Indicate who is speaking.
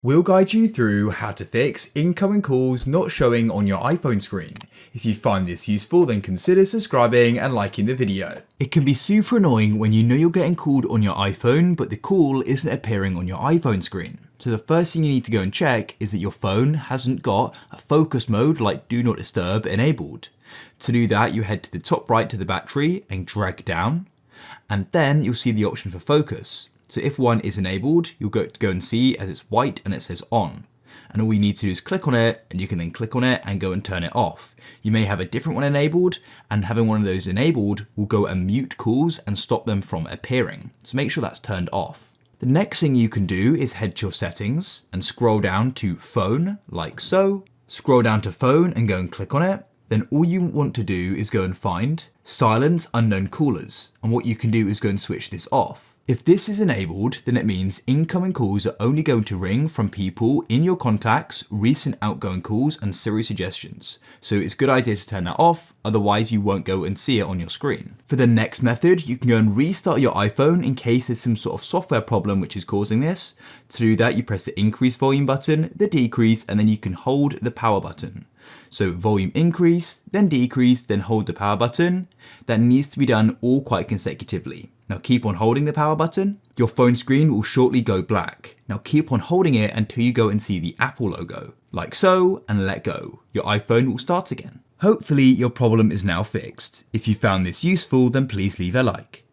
Speaker 1: We'll guide you through how to fix incoming calls not showing on your iPhone screen. If you find this useful, then consider subscribing and liking the video. It can be super annoying when you know you're getting called on your iPhone, but the call isn't appearing on your iPhone screen. So the first thing you need to go and check is that your phone hasn't got a focus mode like Do Not Disturb enabled. To do that, you head to the top right to the battery and drag down, and then you'll see the option for focus. So if one is enabled, you'll go and see as it's white and it says on. And all you need to do is click on it, and you can then click on it and go and turn it off. You may have a different one enabled, and having one of those enabled will go and mute calls and stop them from appearing. So make sure that's turned off. The next thing you can do is head to your settings and scroll down to phone, like so. Scroll down to phone and go and click on it. Then all you want to do is go and find silence unknown callers. And what you can do is go and switch this off. If this is enabled, then it means incoming calls are only going to ring from people in your contacts, recent outgoing calls, and Siri suggestions. So it's a good idea to turn that off, otherwise you won't go and see it on your screen. For the next method, you can go and restart your iPhone in case there's some sort of software problem which is causing this. To do that, you press the increase volume button, the decrease, and then you can hold the power button. So volume increase, then decrease, then hold the power button. That needs to be done all quite consecutively. Now keep on holding the power button. Your phone screen will shortly go black. Now keep on holding it until you go and see the Apple logo, like so, and let go. Your iPhone will start again. Hopefully your problem is now fixed. If you found this useful, then please leave a like.